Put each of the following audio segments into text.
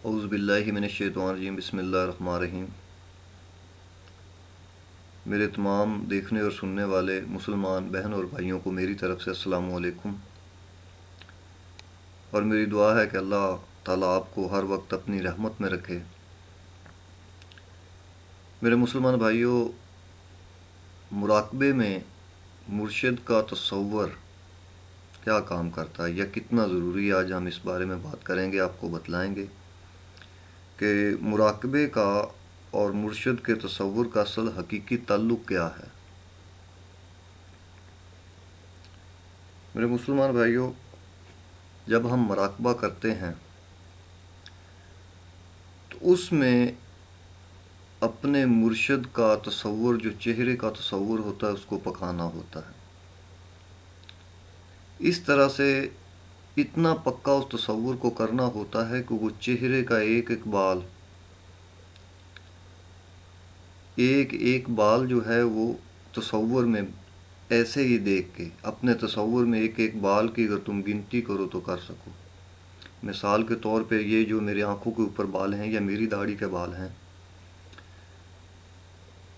اعوذ باللہ من الشیطان الرجیم بسم اللہ الرحمن الرحیم۔ میرے تمام دیکھنے اور سننے والے مسلمان بہن اور بھائیوں کو میری طرف سے السلام علیکم، اور میری دعا ہے کہ اللہ تعالیٰ آپ کو ہر وقت اپنی رحمت میں رکھے۔ میرے مسلمان بھائیوں، مراقبے میں مرشد کا تصور کیا کام کرتا ہے یا کتنا ضروری ہے، آج ہم اس بارے میں بات کریں گے، آپ کو بتلائیں گے کہ مراقبے کا اور مرشد کے تصور کا اصل حقیقی تعلق کیا ہے۔ میرے مسلمان بھائیوں، جب ہم مراقبہ کرتے ہیں تو اس میں اپنے مرشد کا تصور، جو چہرے کا تصور ہوتا ہے، اس کو پکانا ہوتا ہے۔ اس طرح سے اتنا پکا اس تصور کو کرنا ہوتا ہے کہ وہ چہرے کا ایک ایک بال جو ہے وہ تصور میں ایسے ہی دیکھ کے، اپنے تصور میں ایک ایک بال کی اگر تم گنتی کرو تو کر سکو۔ مثال کے طور پہ یہ جو میری آنکھوں کے اوپر بال ہیں یا میری داڑھی کے بال ہیں،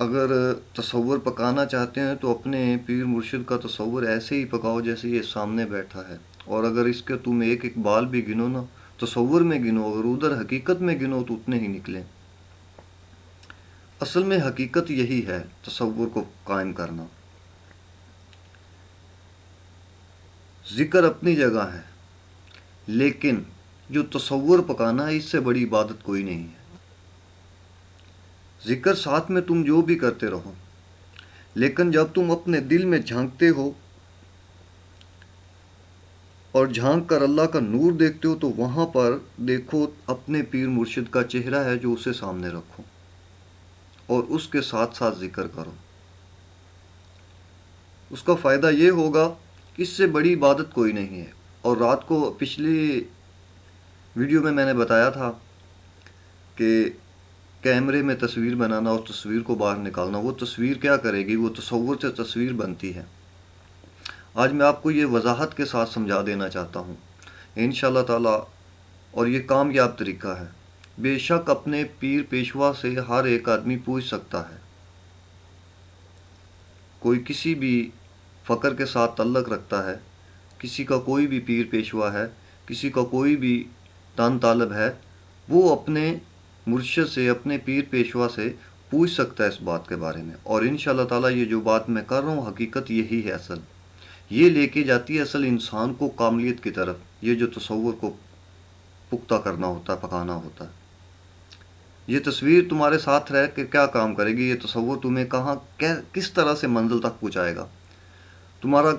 اگر تصور پکانا چاہتے ہیں تو اپنے پیر مرشد کا تصور ایسے ہی پکاؤ جیسے یہ سامنے بیٹھا ہے، اور اگر اس کے تم ایک ایک بال بھی گنو نا، تصور میں گنو، اگر ادھر حقیقت میں گنو تو اتنے ہی نکلیں۔ اصل میں حقیقت یہی ہے، تصور کو قائم کرنا۔ ذکر اپنی جگہ ہے، لیکن جو تصور پکانا ہے، اس سے بڑی عبادت کوئی نہیں ہے۔ ذکر ساتھ میں تم جو بھی کرتے رہو، لیکن جب تم اپنے دل میں جھانکتے ہو اور جھانک کر اللہ کا نور دیکھتے ہو تو وہاں پر دیکھو اپنے پیر مرشد کا چہرہ ہے جو اسے سامنے رکھو اور اس کے ساتھ ساتھ ذکر کرو۔ اس کا فائدہ یہ ہوگا کہ اس سے بڑی عبادت کوئی نہیں ہے۔ اور رات کو پچھلی ویڈیو میں نے بتایا تھا کہ کیمرے میں تصویر بنانا اور تصویر کو باہر نکالنا، وہ تصویر کیا کرے گی؟ وہ تصور سے تصویر بنتی ہے۔ آج میں آپ کو یہ وضاحت کے ساتھ سمجھا دینا چاہتا ہوں انشاءاللہ تعالی، اور یہ کامیاب طریقہ ہے۔ بے شک اپنے پیر پیشوا سے ہر ایک آدمی پوچھ سکتا ہے، کوئی کسی بھی فقر کے ساتھ تعلق رکھتا ہے، کسی کا کوئی بھی پیر پیشوا ہے، کسی کا کوئی بھی دان طالب ہے، وہ اپنے مرشد سے، اپنے پیر پیشوا سے پوچھ سکتا ہے اس بات کے بارے میں۔ اور انشاءاللہ تعالی یہ جو بات میں کر رہا ہوں حقیقت یہی ہے، اصل یہ لے کے جاتی ہے اصل انسان کو کاملیت کی طرف۔ یہ جو تصور کو پختہ کرنا ہوتا ہے، پکانا ہوتا ہے، یہ تصویر تمہارے ساتھ رہ کے کیا کام کرے گی؟ یہ تصور تمہیں کہاں کس طرح سے منزل تک پہنچائے گا، تمہارا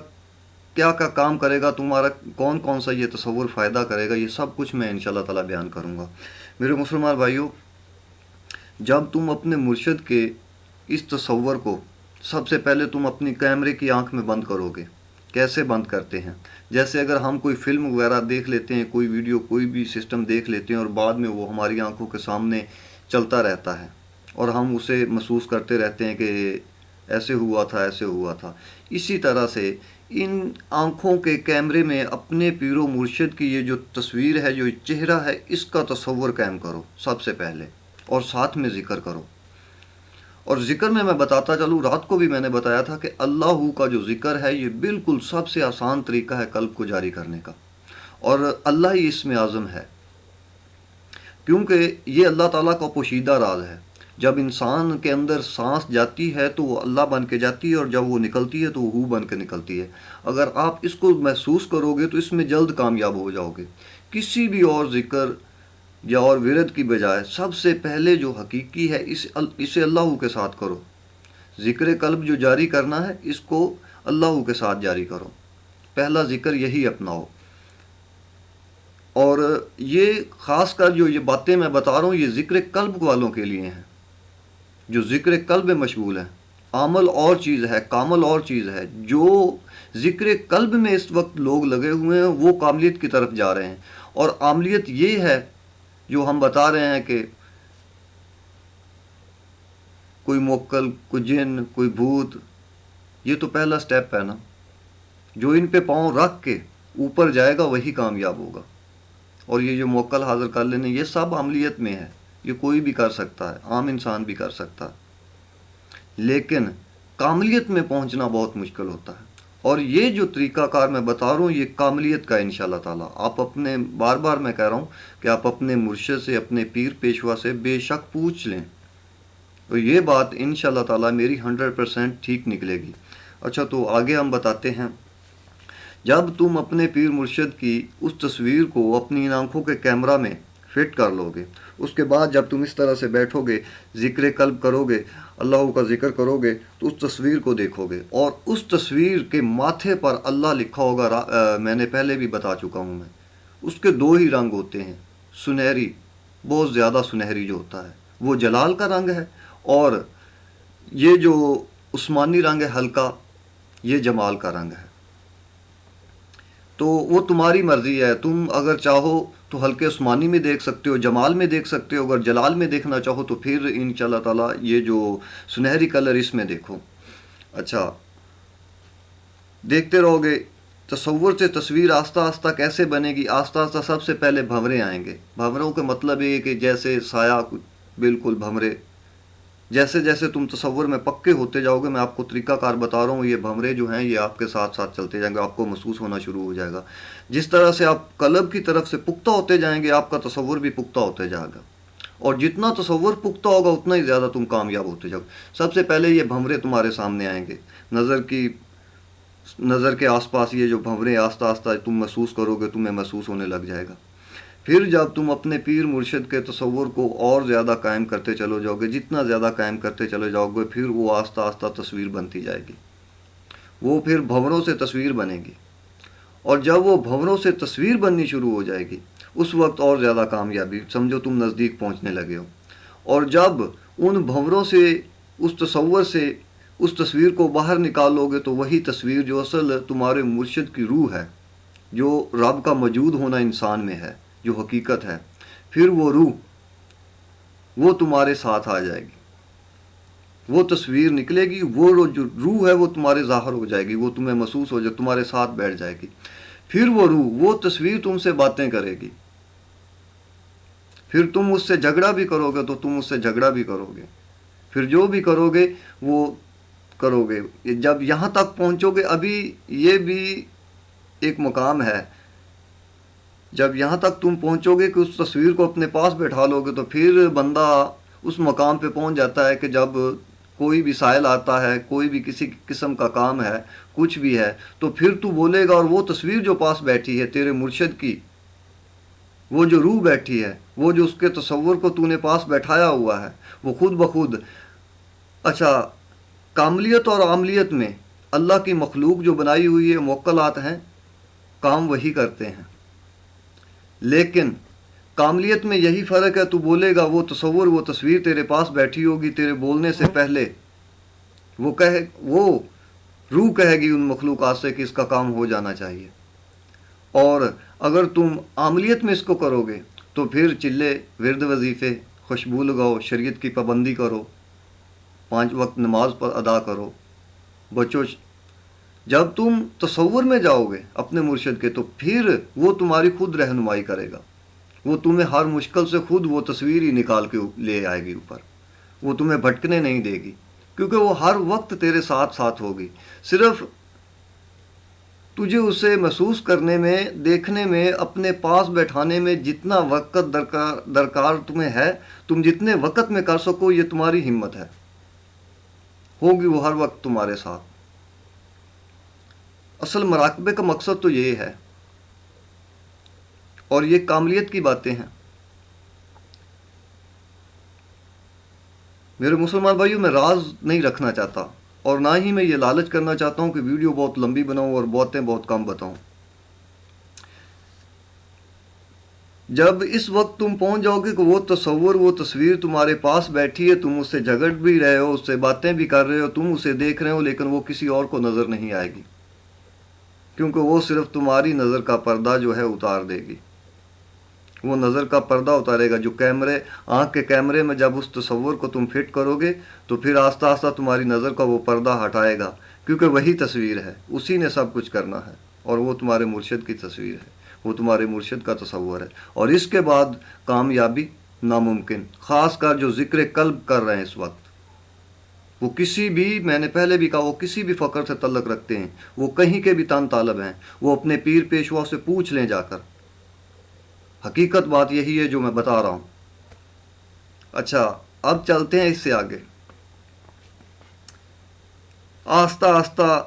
کیا کیا کام کرے گا، تمہارا کون سا یہ تصور فائدہ کرے گا، یہ سب کچھ میں انشاءاللہ تعالی بیان کروں گا۔ میرے مسلمان بھائیوں، جب تم اپنے مرشد کے اس تصور کو، سب سے پہلے تم اپنی کیمرے کی آنکھ میں بند کرو گے۔ کیسے بند کرتے ہیں؟ جیسے اگر ہم کوئی فلم وغیرہ دیکھ لیتے ہیں، کوئی ویڈیو، کوئی بھی سسٹم دیکھ لیتے ہیں اور بعد میں وہ ہماری آنکھوں کے سامنے چلتا رہتا ہے اور ہم اسے محسوس کرتے رہتے ہیں کہ ایسے ہوا تھا، ایسے ہوا تھا۔ اسی طرح سے ان آنکھوں کے کیمرے میں اپنے پیر و مرشد کی یہ جو تصویر ہے، جو چہرہ ہے، اس کا تصور قائم کرو سب سے پہلے، اور ساتھ میں ذکر کرو۔ اور ذکر میں بتاتا چلوں، رات کو بھی میں نے بتایا تھا کہ اللہ کا جو ذکر ہے یہ بالکل سب سے آسان طریقہ ہے قلب کو جاری کرنے کا، اور اللہ ہی اس میں اعظم ہے، کیونکہ یہ اللہ تعالیٰ کا پوشیدہ راز ہے۔ جب انسان کے اندر سانس جاتی ہے تو وہ اللہ بن کے جاتی ہے، اور جب وہ نکلتی ہے تو وہ ہو بن کے نکلتی ہے۔ اگر آپ اس کو محسوس کرو گے تو اس میں جلد کامیاب ہو جاؤ گے۔ کسی بھی اور ذکر یا اور ورد کی بجائے سب سے پہلے جو حقیقی ہے اسے اللہ کے ساتھ کرو۔ ذکر قلب جو جاری کرنا ہے، اس کو اللہ کے ساتھ جاری کرو، پہلا ذکر یہی اپناؤ۔ اور یہ خاص کر جو یہ باتیں میں بتا رہا ہوں، یہ ذکر قلب والوں کے لیے ہیں، جو ذکر قلب میں مشغول ہیں۔ عمل اور چیز ہے، کامل اور چیز ہے۔ جو ذکر قلب میں اس وقت لوگ لگے ہوئے ہیں وہ کاملیت کی طرف جا رہے ہیں، اور عملیت یہ ہے جو ہم بتا رہے ہیں کہ کوئی موکل، کوئی جن، کوئی بھوت، یہ تو پہلا سٹیپ ہے نا۔ جو ان پہ پاؤں رکھ کے اوپر جائے گا وہی کامیاب ہوگا۔ اور یہ جو موکل حاضر کر لینے، یہ سب عملیت میں ہے، یہ کوئی بھی کر سکتا ہے، عام انسان بھی کر سکتا ہے، لیکن کاملیت میں پہنچنا بہت مشکل ہوتا ہے۔ اور یہ جو طریقہ کار میں بتا رہا ہوں یہ کاملیت کا انشاءاللہ تعالیٰ، آپ اپنے بار بار میں کہہ رہا ہوں کہ آپ اپنے مرشد سے، اپنے پیر پیشوا سے بے شک پوچھ لیں، تو یہ بات انشاءاللہ تعالیٰ میری 100% ٹھیک نکلے گی۔ اچھا، تو آگے ہم بتاتے ہیں، جب تم اپنے پیر مرشد کی اس تصویر کو اپنی آنکھوں کے کیمرہ میں فٹ کر لو گے، اس کے بعد جب تم اس طرح سے بیٹھو گے، ذکر قلب کرو گے، اللہ کا ذکر کرو گے، تو اس تصویر کو دیکھو گے، اور اس تصویر کے ماتھے پر اللہ لکھا ہوگا۔ میں نے پہلے بھی بتا چکا ہوں، میں اس کے دو ہی رنگ ہوتے ہیں، سنہری، بہت زیادہ سنہری جو ہوتا ہے وہ جلال کا رنگ ہے، اور یہ جو عثمانی رنگ ہے ہلکا، یہ جمال کا رنگ ہے۔ تو وہ تمہاری مرضی ہے، تم اگر چاہو تو ہلکے عثمانی میں دیکھ سکتے ہو، جمال میں دیکھ سکتے ہو، اگر جلال میں دیکھنا چاہو تو پھر انشاءاللہ تعالیٰ یہ جو سنہری کلر اس میں دیکھو۔ اچھا، دیکھتے رہو گے، تصور سے تصویر آہستہ آہستہ کیسے بنے گی؟ آہستہ آہستہ سب سے پہلے بھنورے آئیں گے۔ بھنوروں کا مطلب یہ کہ جیسے سایہ، بالکل بھنورے، جیسے جیسے تم تصور میں پکے ہوتے جاؤ گے، میں آپ کو طریقہ کار بتا رہا ہوں، یہ بھنورے جو ہیں یہ آپ کے ساتھ ساتھ چلتے جائیں گے، آپ کو محسوس ہونا شروع ہو جائے گا۔ جس طرح سے آپ قلب کی طرف سے پختہ ہوتے جائیں گے، آپ کا تصور بھی پختہ ہوتے جائے گا، اور جتنا تصور پختہ ہوگا اتنا ہی زیادہ تم کامیاب ہوتے جاؤ۔ سب سے پہلے یہ بھنورے تمہارے سامنے آئیں گے، نظر کے آس پاس یہ جو بھنورے آہستہ آہستہ تم محسوس کرو گے، تمہیں محسوس ہونے لگ جائے گا۔ پھر جب تم اپنے پیر مرشد کے تصور کو اور زیادہ قائم کرتے چلو جاؤ گے، جتنا زیادہ قائم کرتے چلے جاؤ گے، پھر وہ آہستہ آہستہ تصویر بنتی جائے گی، وہ پھر بھنوروں سے تصویر بنے گی، اور جب وہ بھنوروں سے تصویر بننی شروع ہو جائے گی، اس وقت اور زیادہ کامیابی، سمجھو تم نزدیک پہنچنے لگے ہو۔ اور جب ان بھنوروں سے، اس تصور سے اس تصویر کو باہر نکالو گے، تو وہی تصویر جو اصل تمہارے مرشد کی روح ہے، جو رب کا موجود ہونا انسان میں ہے، جو حقیقت ہے، پھر وہ روح، وہ تمہارے ساتھ آ جائے گی، وہ تصویر نکلے گی، وہ جو روح ہے وہ تمہارے ظاہر ہو جائے گی، وہ تمہیں محسوس ہو جائے، تمہارے ساتھ بیٹھ جائے گی۔ پھر وہ روح، وہ تصویر تم سے باتیں کرے گی، پھر تم اس سے جھگڑا بھی کرو گے تو تم اس سے جھگڑا بھی کرو گے، پھر جو بھی کرو گے وہ کرو گے۔ جب یہاں تک پہنچو گے، ابھی یہ بھی ایک مقام ہے، جب یہاں تک تم پہنچو گے کہ اس تصویر کو اپنے پاس بیٹھا لو گے، تو پھر بندہ اس مقام پہ پہنچ جاتا ہے کہ جب کوئی بھی سائل آتا ہے، کوئی بھی کسی قسم کا کام ہے، کچھ بھی ہے، تو پھر تو بولے گا، اور وہ تصویر جو پاس بیٹھی ہے تیرے مرشد کی، وہ جو روح بیٹھی ہے، وہ جو اس کے تصور کو تو نے پاس بیٹھایا ہوا ہے، وہ خود بخود۔ اچھا، کاملیت اور عاملیت میں اللہ کی مخلوق جو بنائی ہوئی ہے، موکلات ہیں، کام وہی کرتے ہیں، لیکن کاملیت میں یہی فرق ہے، تو بولے گا، وہ تصور، وہ تصویر تیرے پاس بیٹھی ہوگی، تیرے بولنے سے پہلے وہ روح کہے گی ان مخلوقات سے کہ اس کا کام ہو جانا چاہیے۔ اور اگر تم عاملیت میں اس کو کرو گے تو پھر چلے، ورد، وظیفے، خوشبو لگاؤ، شریعت کی پابندی کرو، 5 وقت نماز پر ادا کرو، بچو۔ جب تم تصور میں جاؤ گے اپنے مرشد کے، تو پھر وہ تمہاری خود رہنمائی کرے گا، وہ تمہیں ہر مشکل سے خود وہ تصویر ہی نکال کے لے آئے گی اوپر، وہ تمہیں بھٹکنے نہیں دے گی، کیونکہ وہ ہر وقت تیرے ساتھ ساتھ ہوگی۔ صرف تجھے اسے محسوس کرنے میں، دیکھنے میں، اپنے پاس بیٹھانے میں جتنا وقت درکار تمہیں ہے، تم جتنے وقت میں کر سکو، یہ تمہاری ہمت ہے، ہوگی وہ ہر وقت تمہارے ساتھ۔ اصل مراقبے کا مقصد تو یہ ہے، اور یہ کاملیت کی باتیں ہیں۔ میرے مسلمان بھائیوں، میں راز نہیں رکھنا چاہتا، اور نہ ہی میں یہ لالچ کرنا چاہتا ہوں کہ ویڈیو بہت لمبی بناؤں اور باتیں بہت کم بتاؤں۔ جب اس وقت تم پہنچ جاؤ گے کہ وہ تصور، وہ تصویر تمہارے پاس بیٹھی ہے، تم اس سے جھگڑ بھی رہے ہو، اس سے باتیں بھی کر رہے ہو، تم اسے دیکھ رہے ہو، لیکن وہ کسی اور کو نظر نہیں آئے گی، کیونکہ وہ صرف تمہاری نظر کا پردہ جو ہے اتار دے گی، وہ نظر کا پردہ اتارے گا۔ جو آنکھ کے کیمرے میں جب اس تصور کو تم فٹ کرو گے، تو پھر آہستہ آہستہ تمہاری نظر کا وہ پردہ ہٹائے گا، کیونکہ وہی تصویر ہے، اسی نے سب کچھ کرنا ہے، اور وہ تمہارے مرشد کی تصویر ہے، وہ تمہارے مرشد کا تصور ہے، اور اس کے بعد کامیابی ناممکن، خاص کر جو ذکر قلب کر رہے ہیں اس وقت، وہ کسی بھی، میں نے پہلے بھی کہا، وہ کسی بھی فقر سے تعلق رکھتے ہیں، وہ کہیں کے بھی تن طالب ہیں، وہ اپنے پیر پیشوا سے پوچھ لیں جا کر، حقیقت بات یہی ہے جو میں بتا رہا ہوں۔ اچھا، اب چلتے ہیں اس سے آگے۔ آہستہ آہستہ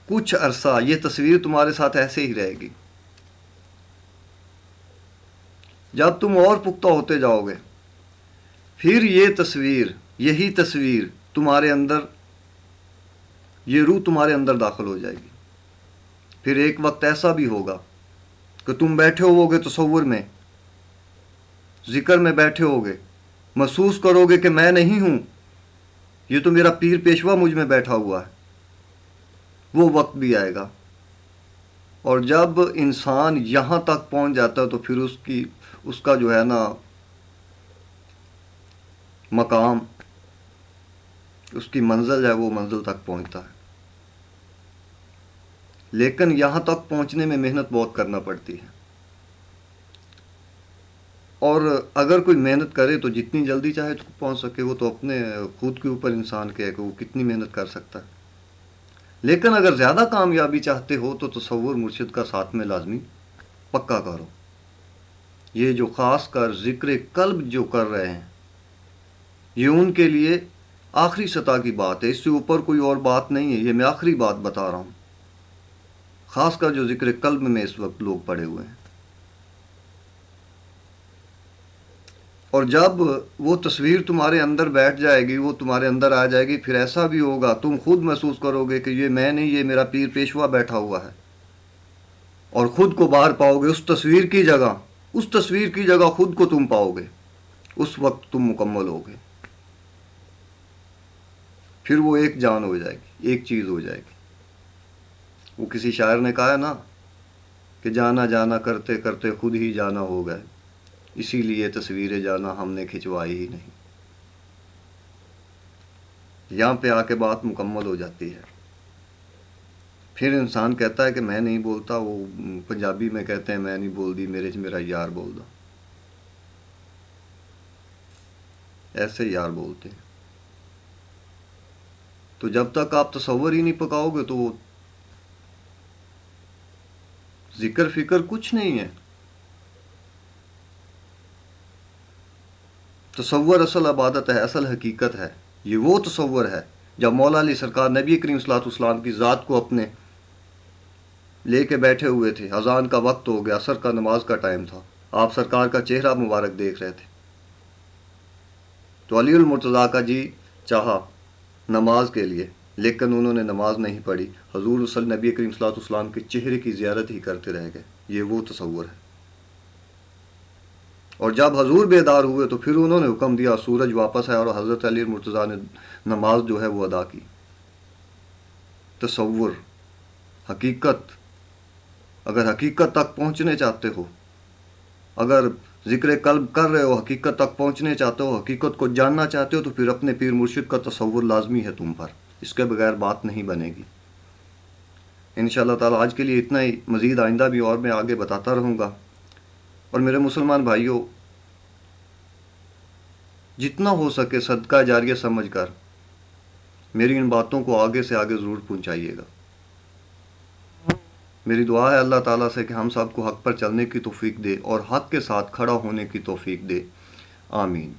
کچھ عرصہ یہ تصویر تمہارے ساتھ ایسے ہی رہے گی، جب تم اور پختہ ہوتے جاؤ گے پھر یہ تصویر، یہی تصویر تمہارے اندر، یہ روح تمہارے اندر داخل ہو جائے گی۔ پھر ایک وقت ایسا بھی ہوگا کہ تم بیٹھے ہو گے تصور میں، ذکر میں بیٹھے ہو گے، محسوس کرو گے کہ میں نہیں ہوں، یہ تو میرا پیر پیشوا مجھ میں بیٹھا ہوا ہے۔ وہ وقت بھی آئے گا، اور جب انسان یہاں تک پہنچ جاتا ہے تو پھر اس کا جو ہے نا مقام، اس کی منزل ہے، وہ منزل تک پہنچتا ہے۔ لیکن یہاں تک پہنچنے میں محنت بہت کرنا پڑتی ہے، اور اگر کوئی محنت کرے تو جتنی جلدی چاہے تو پہنچ سکے، وہ تو اپنے خود کے اوپر انسان کے ہے کہ وہ کتنی محنت کر سکتا ہے۔ لیکن اگر زیادہ کامیابی چاہتے ہو تو تصور مرشد کا ساتھ میں لازمی پکا کرو۔ یہ جو خاص کر ذکر قلب جو کر رہے ہیں، یہ ان کے لیے آخری سطح کی بات ہے، اس سے اوپر کوئی اور بات نہیں ہے، یہ میں آخری بات بتا رہا ہوں، خاص کر جو ذکر قلب میں اس وقت لوگ پڑے ہوئے ہیں۔ اور جب وہ تصویر تمہارے اندر بیٹھ جائے گی، وہ تمہارے اندر آ جائے گی، پھر ایسا بھی ہوگا تم خود محسوس کرو گے کہ یہ میں نہیں، یہ میرا پیر پیشوا بیٹھا ہوا ہے، اور خود کو باہر پاؤ گے اس تصویر کی جگہ، اس تصویر کی جگہ خود کو تم پاؤ گے، اس وقت تم مکمل ہو گے، پھر وہ ایک جان ہو جائے گی، ایک چیز ہو جائے گی۔ وہ کسی شاعر نے کہا ہے نا کہ جانا جانا کرتے کرتے خود ہی جانا ہو گئے، اسی لیے تصویر جانا ہم نے کھنچوائی ہی نہیں۔ یہاں پہ آ کے بات مکمل ہو جاتی ہے۔ پھر انسان کہتا ہے کہ میں نہیں بولتا، وہ پنجابی میں کہتے ہیں میں نہیں بول دی میرے میرا یار بول دا، ایسے یار بولتے ہیں۔ تو جب تک آپ تصور ہی نہیں پکاؤ گے تو وہ ذکر فکر کچھ نہیں ہے۔ تصور اصل عبادت ہے، اصل حقیقت ہے۔ یہ وہ تصور ہے جب مولا علی سرکار نبی کریم صلی اللہ علیہ وسلم کی ذات کو اپنے لے کے بیٹھے ہوئے تھے، اذان کا وقت ہو گیا، عصر کا نماز کا ٹائم تھا، آپ سرکار کا چہرہ مبارک دیکھ رہے تھے، تو علی المرتضیٰ کا جی چاہا نماز کے لیے، لیکن انہوں نے نماز نہیں پڑھی، حضور نبی کریم صلی اللہ علیہ وسلم کے چہرے کی زیارت ہی کرتے رہ گئے۔ یہ وہ تصور ہے۔ اور جب حضور بیدار ہوئے تو پھر انہوں نے حکم دیا سورج واپس ہے، اور حضرت علی مرتضیٰ نے نماز جو ہے وہ ادا کی۔ تصور، حقیقت، اگر حقیقت تک پہنچنے چاہتے ہو، اگر ذکر قلب کر رہے ہو، حقیقت تک پہنچنے چاہتے ہو، حقیقت کو جاننا چاہتے ہو، تو پھر اپنے پیر مرشد کا تصور لازمی ہے تم پر، اس کے بغیر بات نہیں بنے گی۔ انشاءاللہ تعالی آج کے لیے اتنا ہی، مزید آئندہ بھی اور میں آگے بتاتا رہوں گا۔ اور میرے مسلمان بھائیوں، جتنا ہو سکے صدقہ جاریہ سمجھ کر میری ان باتوں کو آگے سے آگے ضرور پہنچائیے گا۔ میری دعا ہے اللہ تعالیٰ سے کہ ہم سب کو حق پر چلنے کی توفیق دے اور حق کے ساتھ کھڑا ہونے کی توفیق دے، آمین۔